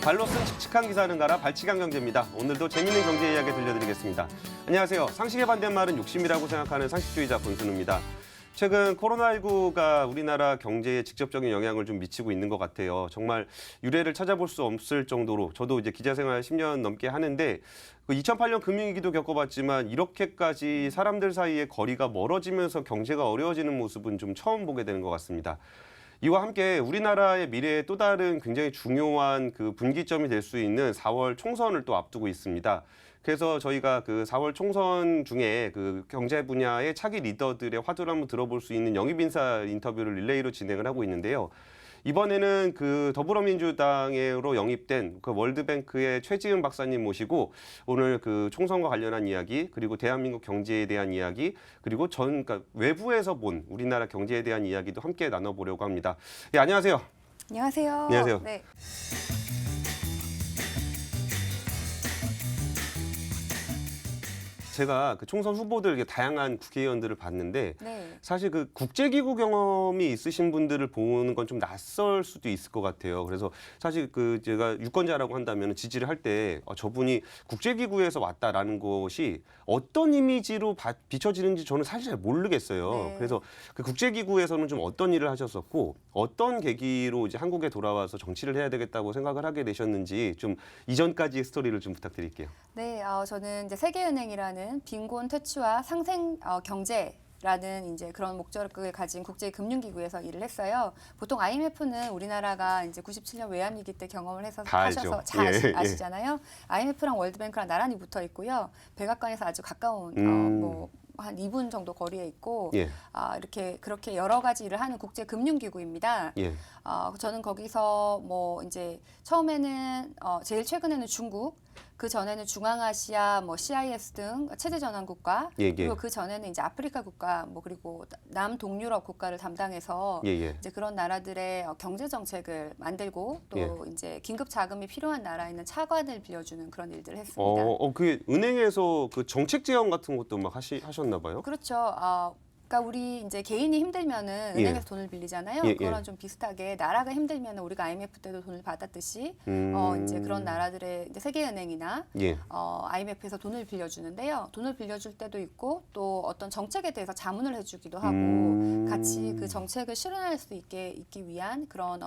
발로 쓴 칙칙한 기사는 가라 발칙한 경제입니다. 오늘도 재밌는 경제 이야기 들려드리겠습니다. 안녕하세요. 상식의 반대말은 욕심이라고 생각하는 상식주의자 권순우입니다. 최근 코로나19가 우리나라 경제에 직접적인 영향을 좀 미치고 있는 것 같아요. 정말 유례를 찾아볼 수 없을 정도로 저도 이제 기자 생활 10년 넘게 하는데 2008년 금융위기도 겪어봤지만 이렇게까지 사람들 사이의 거리가 멀어지면서 경제가 어려워지는 모습은 좀 처음 보게 되는 것 같습니다. 이와 함께 우리나라의 미래에 또 다른 굉장히 중요한 그 분기점이 될 수 있는 4월 총선을 또 앞두고 있습니다. 그래서 저희가 그 4월 총선 중에 그 경제 분야의 차기 리더들의 화두를 한번 들어볼 수 있는 영입인사 인터뷰를 릴레이로 진행을 하고 있는데요. 이번에는 그 더불어민주당으로 영입된 그 월드뱅크의 최지은 박사님 모시고 오늘 그 총선과 관련한 이야기, 그리고 대한민국 경제에 대한 이야기, 그리고 그러니까 외부에서 본 우리나라 경제에 대한 이야기도 함께 나눠보려고 합니다. 예, 안녕하세요. 안녕하세요. 안녕하세요. 네. 제가 그 총선 후보들 다양한 국회의원들을 봤는데 네. 사실 그 국제기구 경험이 있으신 분들을 보는 건 좀 낯설 수도 있을 것 같아요. 그래서 사실 그 제가 유권자라고 한다면 지지를 할 때 저분이 국제기구에서 왔다라는 것이 어떤 이미지로 비춰지는지 저는 사실 잘 모르겠어요. 네. 그래서 그 국제기구에서는 좀 어떤 일을 하셨었고 어떤 계기로 이제 한국에 돌아와서 정치를 해야 되겠다고 생각을 하게 되셨는지 좀 이전까지의 스토리를 좀 부탁드릴게요. 네, 저는 이제 세계은행이라는 빈곤 퇴치와 상생 경제라는 이제 그런 목적을 가진 국제금융기구에서 일을 했어요. 보통 IMF는 우리나라가 이제 97년 외환위기 때 경험을 해서 다 하셔서 알죠. 잘 예, 아시잖아요. IMF랑 월드뱅크랑 나란히 붙어 있고요. 백악관에서 아주 가까운 뭐 한 2분 정도 거리에 있고 예. 이렇게 그렇게 여러 가지 일을 하는 국제금융기구입니다. 예. 저는 거기서 뭐 이제 처음에는 제일 최근에는 중국, 그 전에는 중앙아시아, 뭐 CIS 등 체제 전환 국가, 예, 예. 그리고 그 전에는 이제 아프리카 국가, 뭐 그리고 남동유럽 국가를 담당해서 예, 예. 이제 그런 나라들의 경제 정책을 만들고 또 예. 이제 긴급 자금이 필요한 나라에는 차관을 빌려주는 그런 일들을 했습니다. 그 은행에서 그 정책 제안 같은 것도 막 하셨나 봐요? 그렇죠. 그러니까 우리 이제 개인이 힘들면은 예. 은행에서 돈을 빌리잖아요. 예, 예. 그거랑 좀 비슷하게 나라가 힘들면은 우리가 IMF 때도 돈을 받았듯이 이제 그런 나라들의 이제 세계은행이나 예. IMF에서 돈을 빌려주는데요. 돈을 빌려줄 때도 있고 또 어떤 정책에 대해서 자문을 해주기도 하고 같이 그 정책을 실현할 수 있기 위한 그런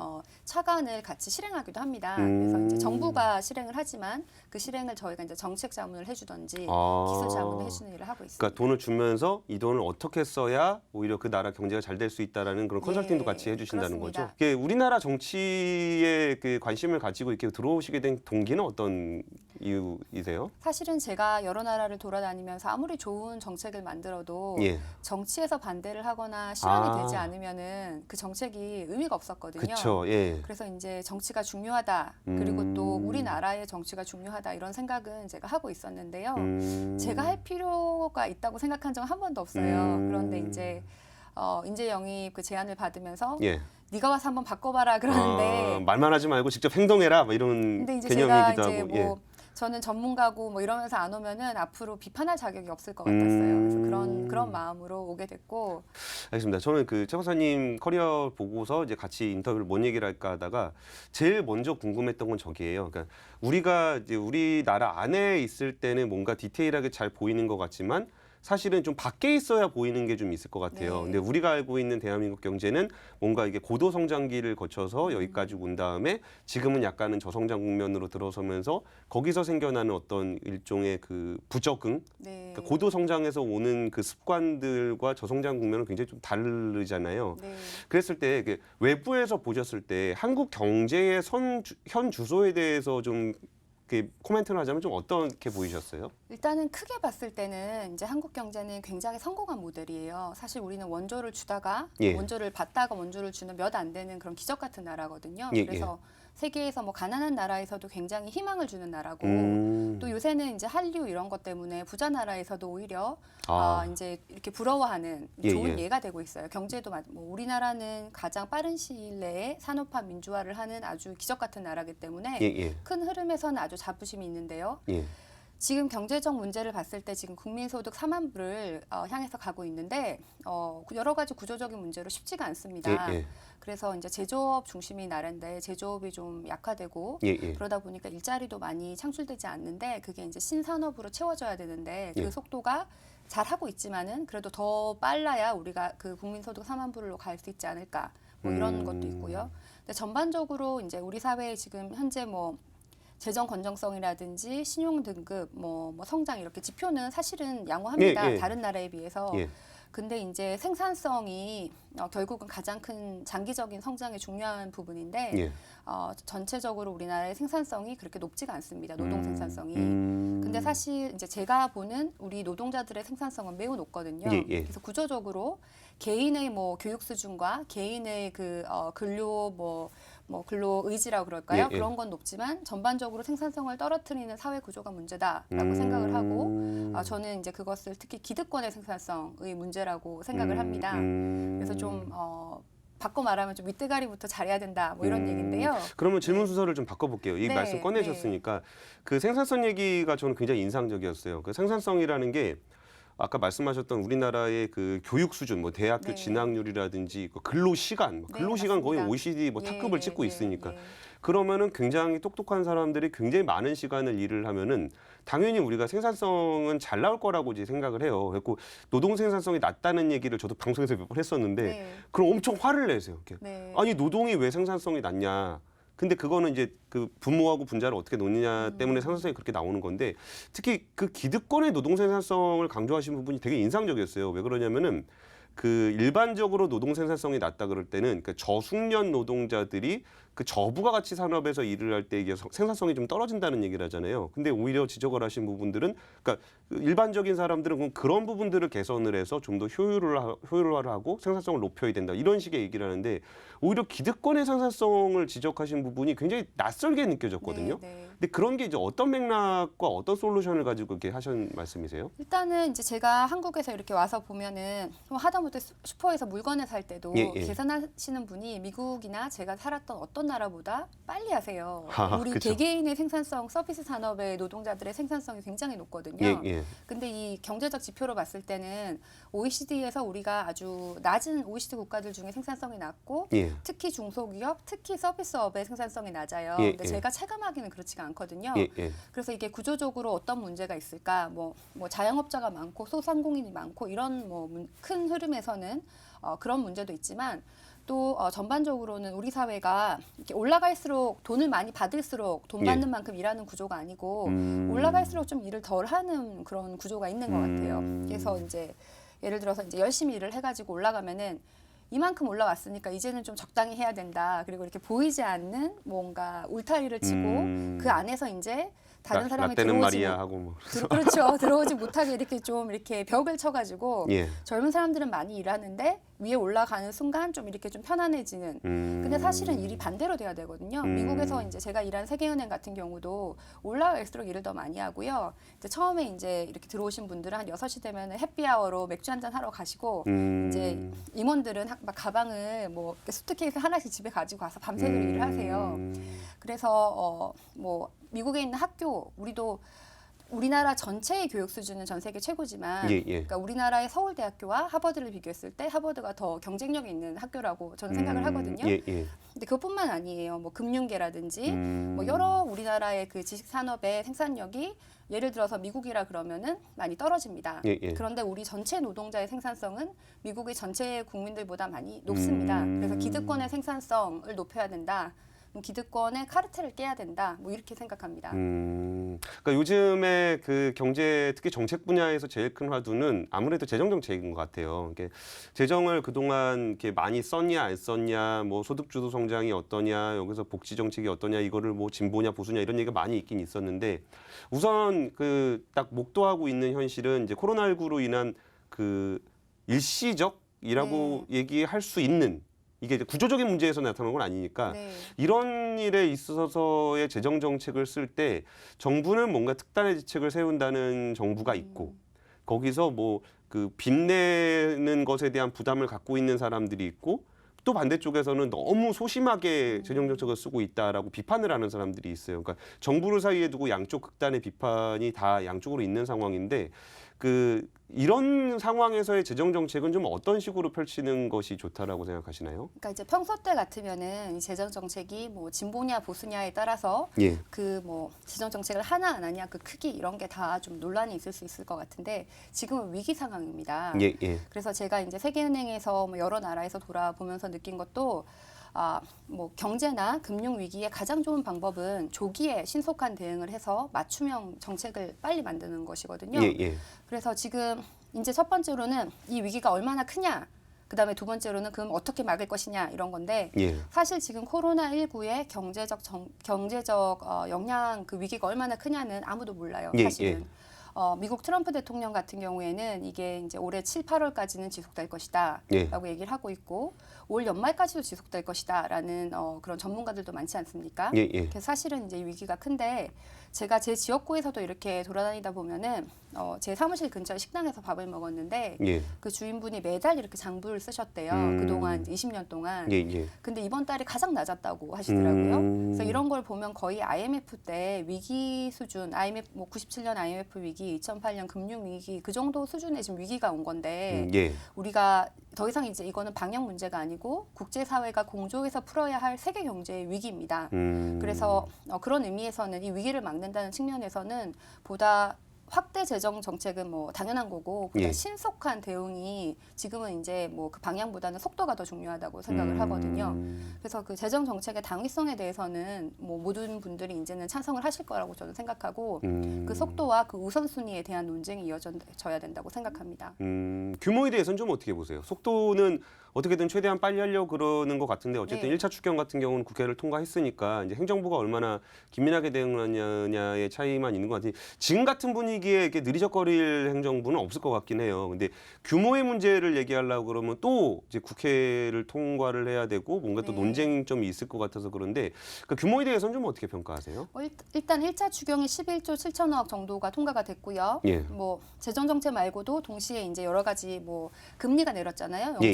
차관을 같이 실행하기도 합니다. 그래서 이제 정부가 실행을 하지만 그 실행을 저희가 이제 정책 자문을 해주던지 기술 자문을 해주는 일을 하고 있습니다. 그러니까 돈을 주면서 이 돈을 어떻게 써야 오히려 그 나라 경제가 잘 될 수 있다라는 그런 컨설팅도 같이 해주신다는 그렇습니다. 거죠. 이게 우리나라 정치에 그 관심을 가지고 이렇게 들어오시게 된 동기는 어떤 이유이세요? 사실은 제가 여러 나라를 돌아다니면서 아무리 좋은 정책을 만들어도 예. 정치에서 반대를 하거나 실현이 되지 않으면은 그 정책이 의미가 없었거든요. 그렇죠. 예. 그래서 이제 정치가 중요하다. 그리고 또 우리나라의 정치가 중요하다. 이런 생각은 제가 하고 있었는데요. 제가 할 필요가 있다고 생각한 적은 한 번도 없어요. 그런데 이제 인재 영입 그 제안을 받으면서 예. 네가 와서 한번 바꿔봐라 그러는데 말만 하지 말고 직접 행동해라 뭐 이런 근데 이제 개념이기도 제가 이제 하고. 뭐 저는 전문가고 뭐 이러면서 안 오면은 앞으로 비판할 자격이 없을 것 같았어요. 그래서 그런 마음으로 오게 됐고. 알겠습니다. 저는 그 최 박사님 커리어 보고서 이제 같이 인터뷰를 뭔 얘기를 할까 하다가 제일 먼저 궁금했던 건 저기예요. 그러니까 우리가 이제 우리나라 안에 있을 때는 뭔가 디테일하게 잘 보이는 것 같지만 사실은 좀 밖에 있어야 보이는 게 좀 있을 것 같아요. 네. 근데 우리가 알고 있는 대한민국 경제는 뭔가 이게 고도 성장기를 거쳐서 여기까지 온 다음에 지금은 약간은 저성장 국면으로 들어서면서 거기서 생겨나는 어떤 일종의 그 부적응, 네. 그러니까 고도 성장에서 오는 그 습관들과 저성장 국면은 굉장히 좀 다르잖아요. 네. 그랬을 때 외부에서 보셨을 때 한국 경제의 현 주소에 대해서 좀 이렇게 코멘트를 하자면 좀 어떻게 보이셨어요? 일단은 크게 봤을 때는 이제 한국 경제는 굉장히 성공한 모델이에요. 사실 우리는 원조를 주다가 예. 원조를 받다가 원조를 주는 몇 안 되는 그런 기적 같은 나라거든요. 예, 그래서 세계에서 뭐 가난한 나라에서도 굉장히 희망을 주는 나라고 또 요새는 이제 한류 이런 것 때문에 부자 나라에서도 오히려 이제 이렇게 부러워하는 예, 좋은 예. 예가 되고 있어요. 경제도 뭐 우리나라는 가장 빠른 시일 내에 산업화 민주화를 하는 아주 기적 같은 나라기 때문에 예, 예. 큰 흐름에서는 아주 자부심이 있는데요. 예. 지금 경제적 문제를 봤을 때 지금 국민소득 4만 불을 향해서 가고 있는데 여러 가지 구조적인 문제로 쉽지가 않습니다. 예, 예. 그래서 이제 제조업 중심이 나라인데 제조업이 좀 약화되고 예, 예. 그러다 보니까 일자리도 많이 창출되지 않는데 그게 이제 신산업으로 채워져야 되는데 그 예. 속도가 잘 하고 있지만은 그래도 더 빨라야 우리가 그 국민소득 4만 불로 갈 수 있지 않을까 뭐 이런 것도 있고요. 근데 전반적으로 이제 우리 사회에 지금 현재 뭐 재정 건전성이라든지 신용 등급, 뭐 성장 이렇게 지표는 사실은 양호합니다. 예, 예. 다른 나라에 비해서. 예. 근데 이제 생산성이 결국은 가장 큰 장기적인 성장의 중요한 부분인데 예. 전체적으로 우리나라의 생산성이 그렇게 높지가 않습니다. 노동 생산성이. 음. 근데 사실 이제 제가 보는 우리 노동자들의 생산성은 매우 높거든요. 예, 예. 그래서 구조적으로 개인의 뭐 교육 수준과 개인의 그 근로 뭐 근로 의지라고 그럴까요? 예, 예. 그런 건 높지만 전반적으로 생산성을 떨어뜨리는 사회 구조가 문제다라고 생각을 하고 저는 이제 그것을 특히 기득권의 생산성의 문제라고 생각을 합니다. 그래서 좀 바꿔 말하면 좀 윗대가리부터 잘해야 된다 뭐 이런 얘기인데요. 그러면 질문 순서를 좀 바꿔볼게요. 이 네, 말씀 꺼내셨으니까 그 생산성 얘기가 저는 굉장히 인상적이었어요. 그 생산성이라는 게 아까 말씀하셨던 우리나라의 그 교육 수준, 뭐 대학교 네. 진학률이라든지 그 근로 시간, 네, 근로 시간 거의 맞습니다. OECD 뭐 예, 탑급을 찍고 예, 있으니까 예. 그러면은 굉장히 똑똑한 사람들이 굉장히 많은 시간을 일을 하면은 당연히 우리가 생산성은 잘 나올 거라고 이제 생각을 해요. 그래고 노동 생산성이 낮다는 얘기를 저도 방송에서 몇 번 했었는데 네. 그럼 엄청 화를 내세요. 이렇게. 네. 아니 노동이 왜 생산성이 낮냐? 근데 그거는 이제 그 부모하고 분자를 어떻게 놓느냐 때문에 생산성이 그렇게 나오는 건데 특히 그 기득권의 노동 생산성을 강조하신 부분이 되게 인상적이었어요. 왜 그러냐면은 그 일반적으로 노동 생산성이 낮다 그럴 때는 그 저숙련 노동자들이 그 저부가 가치 산업에서 일을 할 때 이게 생산성이 좀 떨어진다는 얘기를 하잖아요. 근데 오히려 지적을 하신 부분들은 그러니까 일반적인 사람들은 그런 부분들을 개선을 해서 좀 더 효율화를 하고 생산성을 높여야 된다. 이런 식의 얘기를 하는데 오히려 기득권의 생산성을 지적하신 부분이 굉장히 낯설게 느껴졌거든요. 네, 네. 근데 그런 게 이제 어떤 맥락과 어떤 솔루션을 가지고 이렇게 하신 말씀이세요? 일단은 이제 제가 한국에서 이렇게 와서 보면은 뭐 하다못해 슈퍼에서 물건을 살 때도 예, 예. 계산하시는 분이 미국이나 제가 살았던 어떤 나라보다 빨리 하세요. 우리 그쵸. 개개인의 생산성, 서비스 산업의 노동자들의 생산성이 굉장히 높거든요. 예, 예. 근데 이 경제적 지표로 봤을 때는 OECD에서 우리가 아주 낮은 OECD 국가들 중에 생산성이 낮고 예. 특히 중소기업, 특히 서비스업의 생산성이 낮아요. 예, 근데 예. 제가 체감하기는 그렇지가 않거든요. 예, 예. 그래서 이게 구조적으로 어떤 문제가 있을까? 뭐 자영업자가 많고 소상공인이 많고 이런 뭐 큰 흐름에서는 그런 문제도 있지만 또 전반적으로는 우리 사회가 이렇게 올라갈수록 돈을 많이 받을수록 돈 예. 받는 만큼 일하는 구조가 아니고 올라갈수록 좀 일을 덜 하는 그런 구조가 있는 것 같아요. 그래서 이제 예를 들어서 이제 열심히 일을 해가지고 올라가면은 이만큼 올라왔으니까 이제는 좀 적당히 해야 된다. 그리고 이렇게 보이지 않는 뭔가 울타리를 치고 그 안에서 이제 다른 사람이 라떼는 들어오지 말이야 하고 뭐. 그렇죠. 들어오지 못하게 이렇게 좀 이렇게 벽을 쳐가지고 예. 젊은 사람들은 많이 일하는데 위에 올라가는 순간 좀 이렇게 좀 편안해지는. 근데 사실은 일이 반대로 돼야 되거든요. 미국에서 이제 제가 일한 세계은행 같은 경우도 올라갈수록 일을 더 많이 하고요. 이제 처음에 이제 이렇게 들어오신 분들은 한 6시 되면 해피아워로 맥주 한잔 하러 가시고 이제 임원들은 막 가방을 뭐 수트케이스 하나씩 집에 가지고 가서 밤새도록 일을 하세요. 그래서 뭐 미국에 있는 학교 우리도 우리나라 전체의 교육 수준은 전 세계 최고지만 예, 예. 그러니까 우리나라의 서울대학교와 하버드를 비교했을 때 하버드가 더 경쟁력이 있는 학교라고 저는 생각을 하거든요. 예, 예. 근데 그것뿐만 아니에요. 뭐 금융계라든지 뭐 여러 우리나라의 그 지식 산업의 생산력이 예를 들어서 미국이라 그러면은 많이 떨어집니다. 예, 예. 그런데 우리 전체 노동자의 생산성은 미국의 전체 국민들보다 많이 높습니다. 그래서 기득권의 생산성을 높여야 된다. 기득권의 카르텔을 깨야 된다. 뭐 이렇게 생각합니다. 그러니까 요즘에 그 경제 특히 정책 분야에서 제일 큰 화두는 아무래도 재정 정책인 것 같아요. 이게 재정을 그동안 이렇게 많이 썼냐 안 썼냐, 뭐 소득주도 성장이 어떠냐, 여기서 복지 정책이 어떠냐, 이거를 뭐 진보냐 보수냐 이런 얘기가 많이 있긴 있었는데 우선 그 딱 목도하고 있는 현실은 이제 코로나19로 인한 그 일시적이라고 얘기할 수 있는 이게 이제 구조적인 문제에서 나타나는 건 아니니까 네. 이런 일에 있어서의 재정 정책을 쓸 때 정부는 뭔가 특단의 대책을 세운다는 정부가 있고 거기서 뭐 그 빚내는 것에 대한 부담을 갖고 있는 사람들이 있고 또 반대쪽에서는 너무 소심하게 재정 정책을 쓰고 있다라고 비판을 하는 사람들이 있어요. 그러니까 정부를 사이에 두고 양쪽 극단의 비판이 다 양쪽으로 있는 상황인데 이런 상황에서의 재정 정책은 좀 어떤 식으로 펼치는 것이 좋다라고 생각하시나요? 그러니까 이제 평소 때 같으면은 이 재정 정책이 뭐 진보냐 보수냐에 따라서 예. 그 뭐 재정 정책을 하나 안 하냐 그 크기 이런 게 다 좀 논란이 있을 수 있을 것 같은데 지금은 위기 상황입니다. 예, 예. 그래서 제가 이제 세계은행에서 뭐 여러 나라에서 돌아보면서 느낀 것도 뭐 경제나 금융 위기에 가장 좋은 방법은 조기에 신속한 대응을 해서 맞춤형 정책을 빨리 만드는 것이거든요. 예, 예. 그래서 지금 이제 첫 번째로는 이 위기가 얼마나 크냐, 그다음에 두 번째로는 그럼 어떻게 막을 것이냐 이런 건데 예. 사실 지금 코로나19의 경제적 영향 그 위기가 얼마나 크냐는 아무도 몰라요. 예, 사실은. 미국 트럼프 대통령 같은 경우에는 이게 이제 올해 7, 8월까지는 지속될 것이다 예. 라고 얘기를 하고 있고 올 연말까지도 지속될 것이다 라는 그런 전문가들도 많지 않습니까? 예, 예. 그래서 사실은 이제 위기가 큰데 제가 제 지역구에서도 이렇게 돌아다니다 보면은 제 사무실 근처에 식당에서 밥을 먹었는데 예. 그 주인분이 매달 이렇게 장부를 쓰셨대요. 그동안 20년 동안. 예, 예. 근데 이번 달이 가장 낮았다고 하시더라고요. 그래서 음. 이런 걸 보면 거의 IMF 때 위기 수준, IMF 뭐 97년 IMF 위기, 2008년 금융 위기 그 정도 수준의 지금 위기가 온 건데 예. 우리가 더 이상 이제 이거는 방역 문제가 아니고 국제 사회가 공조해서 풀어야 할 세계 경제의 위기입니다. 그래서 그런 의미에서는 이 위기를 막는다는 측면에서는 보다 확대 재정 정책은 뭐 당연한 거고 보다 예. 신속한 대응이 지금은 이제 뭐 그 방향보다는 속도가 더 중요하다고 생각을 하거든요. 그래서 그 재정 정책의 당위성에 대해서는 뭐 모든 분들이 이제는 찬성을 하실 거라고 저는 생각하고 그 속도와 그 우선순위에 대한 논쟁이 이어져야 된다고 생각합니다. 규모에 대해서는 좀 어떻게 보세요? 속도는 어떻게든 최대한 빨리 하려고 그러는 것 같은데 어쨌든 네. 1차 추경 같은 경우는 국회를 통과했으니까 이제 행정부가 얼마나 긴밀하게 대응하느냐의 차이만 있는 것 같아요. 지금 같은 분위기에 이렇게 느리적거릴 행정부는 없을 것 같긴 해요. 근데 규모의 문제를 얘기하려고 그러면 또 이제 국회를 통과를 해야 되고 뭔가 또 네. 논쟁점이 있을 것 같아서 그런데 그 규모에 대해서는 좀 어떻게 평가하세요? 일단 1차 추경이 11조 7천억 정도가 통과가 됐고요. 예. 뭐 재정 정책 말고도 동시에 이제 여러 가지 뭐 금리가 내렸잖아요. 예,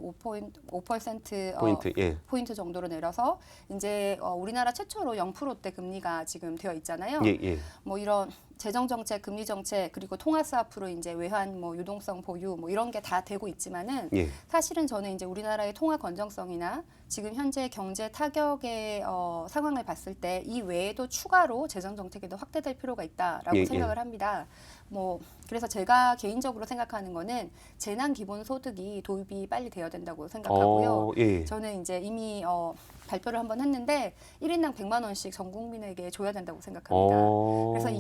5% 포인트. 예. 포인트 정도로 내려서 이제 우리나라 최초로 0%대 금리가 지금 되어 있잖아요. 예, 예. 뭐 이런 재정 정책, 금리 정책 그리고 통화세 앞으로 이제 외환 뭐 유동성 보유 뭐 이런 게 다 되고 있지만은 예. 사실은 저는 이제 우리나라의 통화 건전성이나 지금 현재 경제 타격의 상황을 봤을 때 이 외에도 추가로 재정 정책이 더 확대될 필요가 있다라고 예, 생각을 합니다. 뭐 그래서 제가 개인적으로 생각하는 거는 재난 기본 소득이 도입이 빨리 되어야 된다고 생각하고요. 예. 저는 이제 이미 발표를 한번 했는데 1인당 100만 원씩 전 국민에게 줘야 된다고 생각합니다. 그래서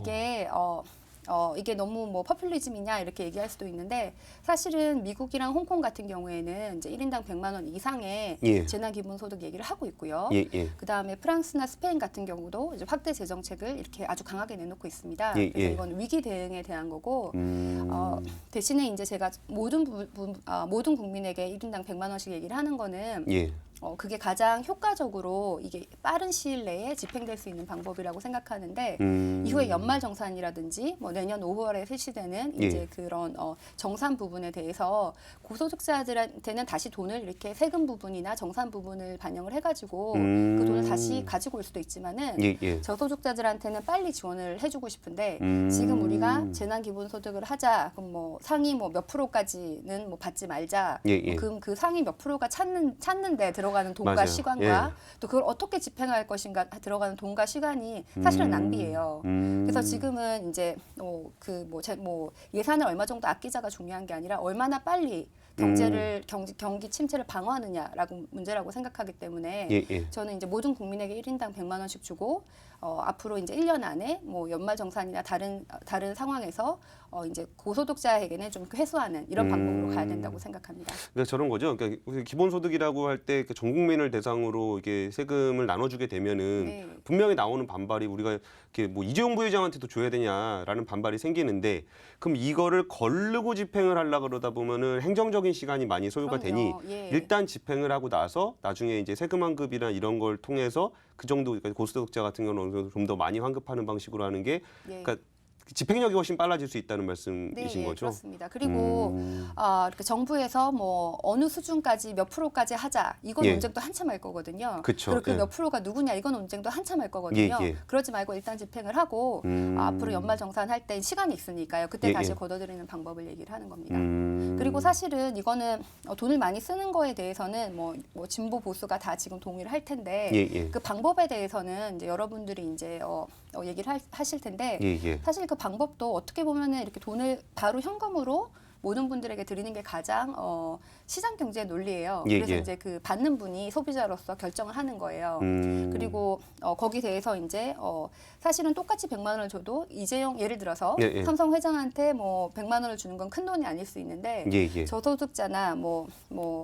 이게 너무 뭐 퍼퓰리즘이냐 이렇게 얘기할 수도 있는데 사실은 미국이랑 홍콩 같은 경우에는 이제 1인당 100만 원 이상의 예. 재난 기본 소득 얘기를 하고 있고요. 예, 예. 그다음에 프랑스나 스페인 같은 경우도 이제 확대 재정책을 이렇게 아주 강하게 내놓고 있습니다. 예, 그래서 예. 이건 위기 대응에 대한 거고 대신에 이제 제가 모든 국민에게 1인당 100만 원씩 얘기를 하는 거는 예. 그게 가장 효과적으로 이게 빠른 시일 내에 집행될 수 있는 방법이라고 생각하는데 이후에 연말정산이라든지 뭐 내년 5월에 실시되는 예. 이제 그런 정산 부분에 대해서 고소득자들한테는 다시 돈을 이렇게 세금 부분이나 정산 부분을 반영을 해가지고 그 돈을 다시 가지고 올 수도 있지만은 예, 예. 저소득자들한테는 빨리 지원을 해주고 싶은데 지금 우리가 재난기본소득을 하자 그럼 뭐 상위 뭐 몇 프로까지는 뭐 받지 말자 예, 예. 그럼 그 상위 몇 프로가 찾는데 들어가는 돈과 맞아요. 시간과 예. 또 그걸 어떻게 집행할 것인가 들어가는 돈과 시간이 사실은 낭비예요. 그래서 지금은 이제 예산을 얼마 정도 아끼자가 중요한 게 아니라 얼마나 빨리 경제를 경기 침체를 방어하느냐라고 문제라고 생각하기 때문에 예, 예. 저는 이제 모든 국민에게 1인당 100만 원씩 주고 앞으로 이제 1년 안에 뭐 연말정산이나 다른 상황에서 이제 고소득자에게는 좀 회수하는 이런 방법으로 가야 된다고 생각합니다. 그러니까 저런 거죠. 그러니까 기본소득이라고 할 때 전 국민을 대상으로 이게 세금을 나눠주게 되면은 네. 분명히 나오는 반발이 우리가 이렇게 뭐 이재용 부회장한테도 줘야 되냐라는 반발이 생기는데 그럼 이거를 거르고 집행을 하려고 그러다 보면은 행정적인 시간이 많이 소요가 되니 그럼요. 예. 일단 집행을 하고 나서 나중에 이제 세금 환급이나 이런 걸 통해서 그 정도 그러니까 고소득자 같은 경우는 좀 더 많이 환급하는 방식으로 하는 게 예. 그러니까 집행력이 훨씬 빨라질 수 있다는 말씀이신 네, 거죠? 그렇습니다. 그리고 이렇게 정부에서 뭐 어느 수준까지 몇 프로까지 하자 이건 예. 논쟁도 한참 할 거거든요. 그쵸, 그리고 그 예. 몇 프로가 누구냐 이건 논쟁도 한참 할 거거든요. 예, 예. 그러지 말고 일단 집행을 하고 앞으로 연말정산할 때 시간이 있으니까요. 그때 예, 다시 예. 걷어들이는 방법을 얘기를 하는 겁니다. 그리고 그리고 사실은 이거는 돈을 많이 쓰는 거에 대해서는 뭐 진보 보수가 다 지금 동의를 할 텐데 예, 예. 그 방법에 대해서는 이제 여러분들이 이제 얘기를 하실 텐데 예, 예. 사실 그 방법도 어떻게 보면은 이렇게 돈을 바로 현금으로 모든 분들에게 드리는 게 가장 시장 경제 논리예요. 예, 그래서 예. 이제 그 받는 분이 소비자로서 결정을 하는 거예요. 그리고 거기 대해서 이제 사실은 똑같이 100만 원을 줘도 이재용 예를 들어서 예, 예. 삼성 회장한테 뭐 100만 원을 주는 건 큰 돈이 아닐 수 있는데 예, 예. 저소득자나 뭐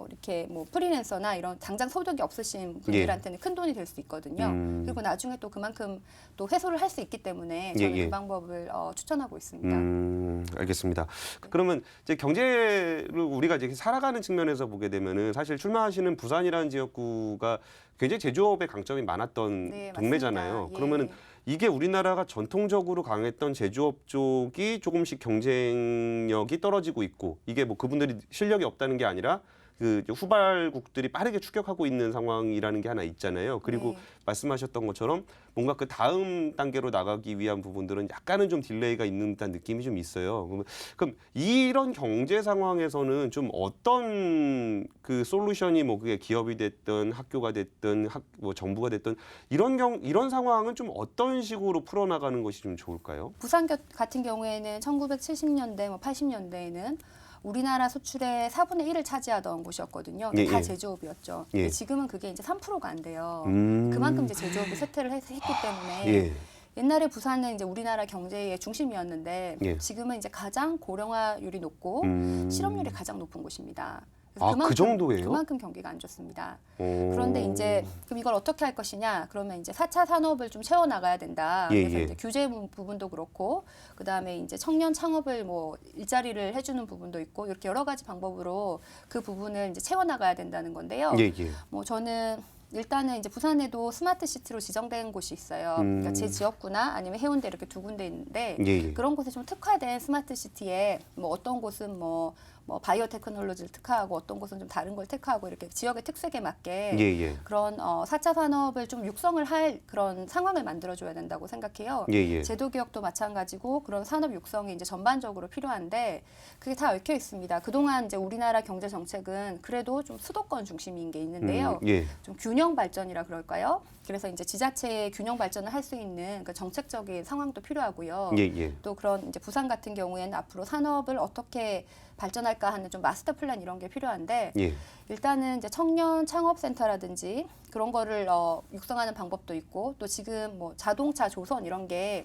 이렇게 뭐 프리랜서나 이런 당장 소득이 없으신 분들한테는 큰 돈이 될 수 있거든요. 그리고 나중에 또 그만큼 또 회수를 할 수 있기 때문에 저는 예, 예. 그 방법을 추천하고 있습니다. 알겠습니다. 그러면 이제 경제를 우리가 이제 살아가는 측면에서 보게 되면은 사실 출마하시는 부산이라는 지역구가 굉장히 제조업의 강점이 많았던 네, 동네잖아요. 맞습니다. 예. 그러면은 이게 우리나라가 전통적으로 강했던 제조업 쪽이 조금씩 경쟁력이 떨어지고 있고 이게 뭐 그분들이 실력이 없다는 게 아니라 그 이제 후발국들이 빠르게 추격하고 있는 상황이라는 게 하나 있잖아요. 그리고 네. 말씀하셨던 것처럼 뭔가 그 다음 단계로 나가기 위한 부분들은 약간은 좀 딜레이가 있는 듯한 느낌이 좀 있어요. 그럼 이런 경제 상황에서는 좀 어떤 그 솔루션이 뭐 그게 기업이 됐든 학교가 됐든 뭐 정부가 됐든 이런 상황은 좀 어떤 식으로 풀어나가는 것이 좀 좋을까요? 부산 같은 경우에는 1970년대, 뭐 80년대에는 우리나라 수출의 4분의 1을 차지하던 곳이었거든요. 예, 다 예. 제조업이었죠. 예. 근데 지금은 그게 이제 3%가 안 돼요. 음. 그만큼 이제 제조업이 쇠퇴를 했기 때문에 예. 옛날에 부산은 이제 우리나라 경제의 중심이었는데 예. 지금은 이제 가장 고령화율이 높고 실업률이 가장 높은 곳입니다. 아, 그 정도예요? 그만큼 경기가 안 좋습니다. 오. 그런데 이제 그럼 이걸 어떻게 할 것이냐? 그러면 이제 4차 산업을 좀 채워 나가야 된다. 예, 그래서 예. 이제 규제 부분도 그렇고 그다음에 이제 청년 창업을 뭐 일자리를 해 주는 부분도 있고 이렇게 여러 가지 방법으로 그 부분을 이제 채워 나가야 된다는 건데요. 예, 예. 뭐 저는 일단은 이제 부산에도 스마트 시티로 지정된 곳이 있어요. 그러니까 제 지역구나 아니면 해운대 이렇게 두 군데 있는데 예, 예. 그런 곳에 좀 특화된 스마트 시티에 뭐 어떤 곳은 뭐 바이오 테크놀로지를 특화하고 어떤 곳은 좀 다른 걸 특화하고 이렇게 지역의 특색에 맞게 예, 예. 그런 4차 산업을 좀 육성을 할 그런 상황을 만들어줘야 된다고 생각해요. 예, 예. 제도 개혁도 마찬가지고 그런 산업 육성이 이제 전반적으로 필요한데 그게 다 얽혀 있습니다. 그동안 이제 우리나라 경제 정책은 그래도 좀 수도권 중심인 게 있는데요. 예. 좀 균형 발전이라 그럴까요? 그래서 이제 지자체의 균형 발전을 할 수 있는 그 정책적인 상황도 필요하고요. 예, 예. 또 그런 이제 부산 같은 경우에는 앞으로 산업을 어떻게 발전할까 하는 좀 마스터 플랜 이런 게 필요한데 예. 일단은 이제 청년 창업센터라든지 그런 거를 육성하는 방법도 있고 또 지금 뭐 자동차 조선 이런 게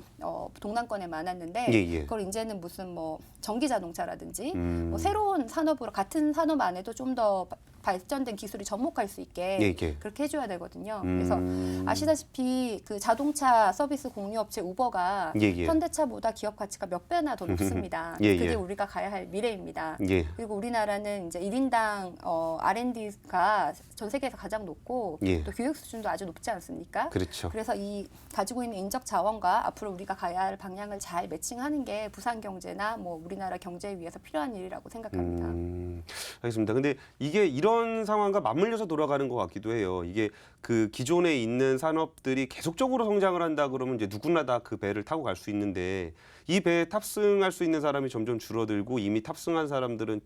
동남권에 많았는데 예, 예. 그걸 이제는 무슨 뭐 전기 자동차라든지 음. 뭐 새로운 산업으로 같은 산업 안에도 좀 더 발전된 기술이 접목할 수 있게 예, 예. 그렇게 해줘야 되거든요. 그래서 아시다시피 그 자동차 서비스 공유업체 우버가 예, 예. 현대차보다 기업 가치가 몇 배나 더 높습니다. 예, 그게 예. 우리가 가야 할 미래입니다. 예. 그리고 우리나라는 이제 1인당 R&D가 전 세계에서 가장 높고 예. 또 교육 수준도 아주 높지 않습니까? 그렇죠. 그래서 이 가지고 있는 인적 자원과 앞으로 우리가 가야 할 방향을 잘 매칭하는 게 부산 경제나 뭐 우리나라 경제에 위해서 필요한 일이라고 생각합니다. 알겠습니다. 근데 이게 이런 상황과 맞물려서 돌아가는 것 같기도 해요. 이게 그 기존에 있는 산업들이 계속적으로 성장을 한다 그러면 이제 누구나 다 그 배를 타고 갈 수 있는데 이 배에 탑승할 수 있는 사람이 점점 줄어들고 이미 탑승한 사람들은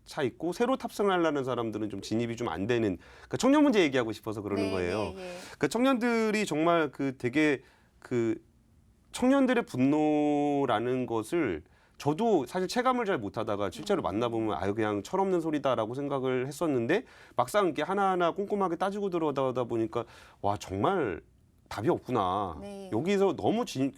차 있고 새로 탑승하려는 사람들은 좀 진입이 좀 안 되는 그러니까 청년 문제 얘기하고 싶어서 그러는 거예요. 그러니까 청년들이 정말 그 되게 그 청년들의 분노라는 것을 저도 사실 체감을 잘 못하다가 실제로 만나보면 아유 그냥 철없는 소리다라고 생각을 했었는데 막상 이렇게 하나하나 꼼꼼하게 따지고 들어가다 보니까 와 정말 답이 없구나. 네. 여기서 너무 진입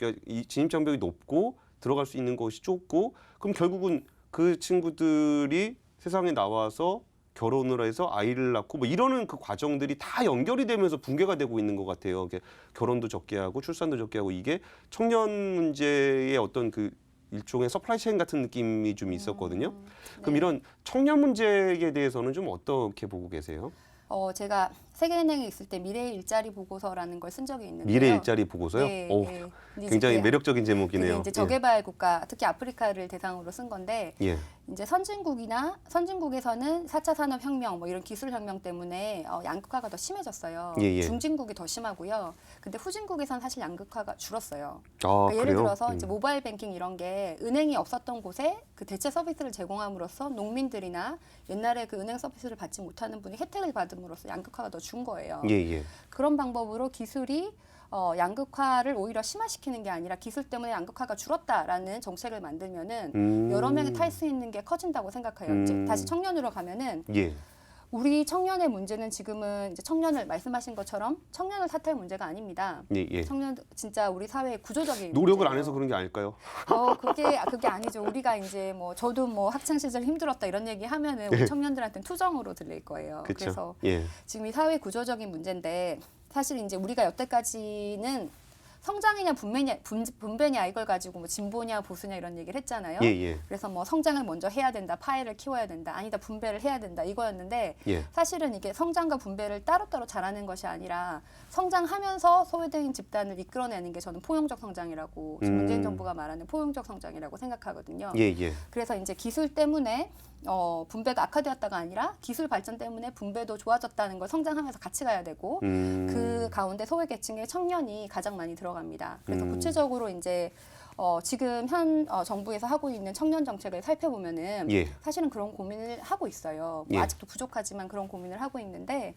장벽이 높고 들어갈 수 있는 것이 좁고 그럼 결국은 그 친구들이 세상에 나와서 결혼을 해서 아이를 낳고 뭐 이러는 그 과정들이 다 연결이 되면서 붕괴가 되고 있는 것 같아요. 결혼도 적게 하고 출산도 적게 하고 이게 청년 문제의 어떤 그 일종의 서플라이 체인 같은 느낌이 좀 있었거든요. 그럼 네. 이런 청년 문제에 대해서는 좀 어떻게 보고 계세요? 제가 세계은행에 있을 때 미래 일자리 보고서라는 걸 쓴 적이 있는데요. 미래 일자리 보고서요? 네, 오, 네. 근데 굉장히 이제 매력적인 그게 제목이네요. 이제 저개발 국가, 특히 아프리카를 대상으로 쓴 건데 예. 이제 선진국에서는 4차 산업혁명, 뭐 이런 기술혁명 때문에 양극화가 더 심해졌어요. 예, 예. 중진국이 더 심하고요. 근데 후진국에서는 사실 양극화가 줄었어요. 아, 그러니까 예를 그래요? 들어서 이제 모바일 뱅킹 이런 게 은행이 없었던 곳에 그 대체 서비스를 제공함으로써 농민들이나 옛날에 그 은행 서비스를 받지 못하는 분이 혜택을 받음으로써 양극화가 더 준 거예요. 예, 예. 그런 방법으로 기술이 양극화를 오히려 심화시키는 게 아니라 기술 때문에 양극화가 줄었다라는 정책을 만들면은 여러 명이 탈 수 있는 게 커진다고 생각해요. 이제 다시 청년으로 가면은 예. 우리 청년의 문제는 지금은 이제 청년을 말씀하신 것처럼 청년을 탓할 문제가 아닙니다. 예, 예. 청년 진짜 우리 사회의 구조적인 노력을 문제예요. 안 해서 그런 게 아닐까요? 그게 아니죠. 우리가 이제 뭐 저도 뭐 학창 시절 힘들었다 이런 얘기 하면은 우리 청년들한테는 투정으로 들릴 거예요. 그쵸. 그래서 예. 지금 이 사회 구조적인 문제인데 사실 이제 우리가 여태까지는 성장이냐 분배냐 이걸 가지고 뭐 진보냐 보수냐 이런 얘기를 했잖아요. 예, 예. 그래서 뭐 성장을 먼저 해야 된다, 파이를 키워야 된다, 아니다 분배를 해야 된다 이거였는데 예. 사실은 이게 성장과 분배를 따로따로 잘하는 것이 아니라 성장하면서 소외된 집단을 이끌어내는 게 저는 포용적 성장이라고 문재인 정부가 말하는 포용적 성장이라고 생각하거든요. 예, 예. 그래서 이제 기술 때문에 분배가 악화되었다가 아니라 기술 발전 때문에 분배도 좋아졌다는 걸 성장하면서 같이 가야 되고 그 가운데 소외계층의 청년이 가장 많이 들어갑니다. 그래서 구체적으로 이제 지금 현 정부에서 하고 있는 청년 정책을 살펴보면은 예. 사실은 그런 고민을 하고 있어요. 뭐 예. 아직도 부족하지만 그런 고민을 하고 있는데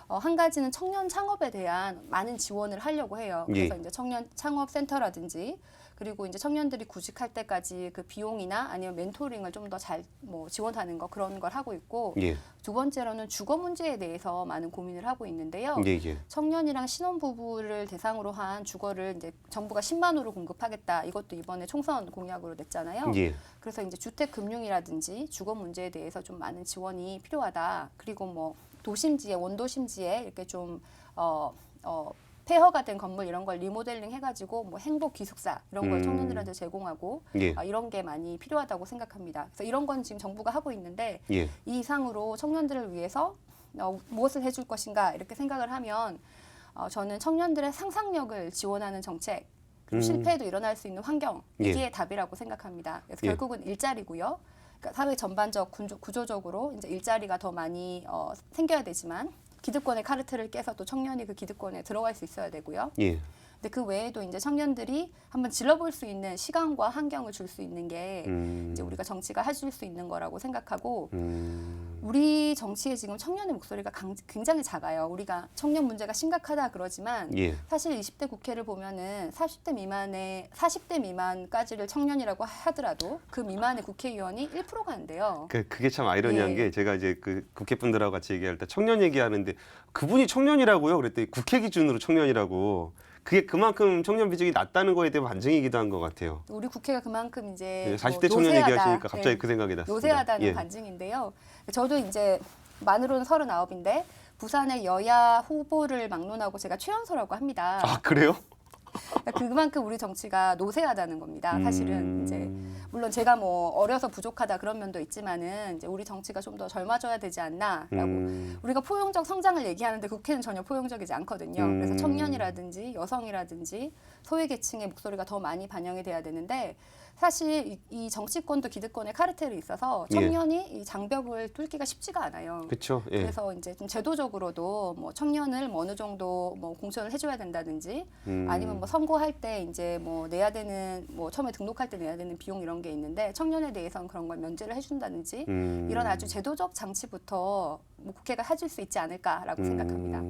한 가지는 청년 창업에 대한 많은 지원을 하려고 해요. 그래서 예. 이제 청년 창업 센터라든지 그리고 이제 청년들이 구직할 때까지 그 비용이나 아니면 멘토링을 좀 더 잘 뭐 지원하는 거 그런 걸 하고 있고 예. 두 번째로는 주거 문제에 대해서 많은 고민을 하고 있는데요. 예, 예. 청년이랑 신혼부부를 대상으로 한 주거를 이제 정부가 10만 호로 공급하겠다. 이것도 이번에 총선 공약으로 냈잖아요. 예. 그래서 이제 주택 금융이라든지 주거 문제에 대해서 좀 많은 지원이 필요하다. 그리고 뭐 도심지에 원도심지에 이렇게 좀 폐허가 된 건물 이런 걸 리모델링 해가지고 뭐 행복 기숙사 이런 걸 청년들한테 제공하고 예. 이런 게 많이 필요하다고 생각합니다. 그래서 이런 건 지금 정부가 하고 있는데 예. 이 이상으로 청년들을 위해서 무엇을 해줄 것인가 이렇게 생각을 하면 저는 청년들의 상상력을 지원하는 정책 그리고 실패에도 일어날 수 있는 환경 이게 답이라고 생각합니다. 그래서 예. 결국은 일자리고요. 그러니까 사회 전반적 구조적으로 이제 일자리가 더 많이 생겨야 되지만 기득권의 카르텔을 깨서 또 청년이 그 기득권에 들어갈 수 있어야 되고요. 예. 근데 그 외에도 이제 청년들이 한번 질러볼 수 있는 시간과 환경을 줄 수 있는 게 이제 우리가 정치가 해줄 수 있는 거라고 생각하고 우리 정치에 지금 청년의 목소리가 굉장히 작아요. 우리가 청년 문제가 심각하다 그러지만 예. 사실 20대 국회를 보면은 40대 미만까지를 청년이라고 하더라도 그 미만의 국회의원이 1%가 안 돼요. 그게 참 아이러니한 예. 게 제가 이제 그 국회 분들하고 같이 얘기할 때 청년 얘기하는데 그분이 청년이라고요? 그랬더니 국회 기준으로 청년이라고. 그게 그만큼 청년 비중이 낮다는 거에 대한 반증이기도 한 것 같아요. 우리 국회가 그만큼 이제 40대 뭐 청년 노쇠하다. 얘기하시니까 갑자기 예. 그 생각이 났습니다. 노쇠하다는 예. 반증인데요. 저도 이제 만으로는 39인데 부산의 여야 후보를 막론하고 제가 최연소라고 합니다. 아, 그래요? 그러니까 그만큼 우리 정치가 노쇠하다는 겁니다. 사실은 이제 물론 제가 뭐 어려서 부족하다 그런 면도 있지만은 이제 우리 정치가 좀 더 젊어져야 되지 않나라고 우리가 포용적 성장을 얘기하는데 국회는 전혀 포용적이지 않거든요. 그래서 청년이라든지 여성이라든지 소외계층의 목소리가 더 많이 반영이 돼야 되는데 사실 이 정치권도 기득권의 카르텔이 있어서 청년이 이 장벽을 뚫기가 쉽지가 않아요. 그렇죠. 예. 그래서 이제 좀 제도적으로도 뭐 청년을 뭐 어느 정도 뭐 공천을 해줘야 된다든지 아니면 뭐 선거할 때 이제 뭐 내야 되는 뭐 처음에 등록할 때 내야 되는 비용 이런 게 있는데 청년에 대해서는 그런 걸 면제를 해준다든지 이런 아주 제도적 장치부터 뭐 국회가 해줄 수 있지 않을까라고 생각합니다.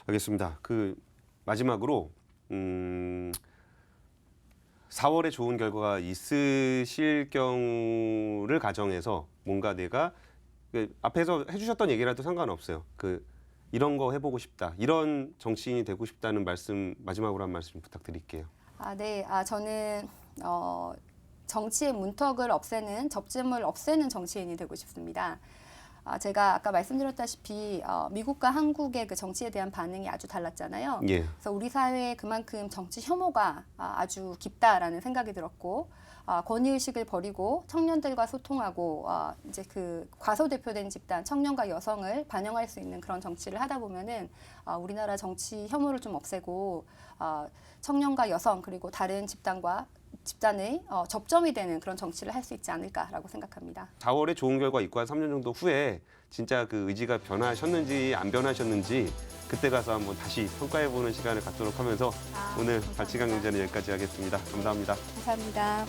알겠습니다. 그 마지막으로 4월에 좋은 결과가 있으실 경우를 가정해서 뭔가 내가 앞에서 해주셨던 얘기라도 상관없어요. 이런 거 해보고 싶다, 이런 정치인이 되고 싶다는 말씀 마지막으로 한 말씀 부탁드릴게요. 네. 저는 정치의 문턱을 없애는 접점을 없애는 정치인이 되고 싶습니다. 제가 아까 말씀드렸다시피 미국과 한국의 그 정치에 대한 반응이 아주 달랐잖아요. 예. 그래서 우리 사회에 그만큼 정치 혐오가 아주 깊다라는 생각이 들었고 권위의식을 버리고 청년들과 소통하고 이제 그 과소대표된 집단 청년과 여성을 반영할 수 있는 그런 정치를 하다 보면은 우리나라 정치 혐오를 좀 없애고 청년과 여성 그리고 다른 집단의 접점이 되는 그런 정치를 할 수 있지 않을까라고 생각합니다. 4월에 좋은 결과 있고 한 3년 정도 후에 진짜 그 의지가 변하셨는지 안 변하셨는지 그때 가서 한번 다시 평가해보는 시간을 갖도록 하면서 오늘 감사합니다. 발치강 경제는 여기까지 하겠습니다. 감사합니다. 감사합니다.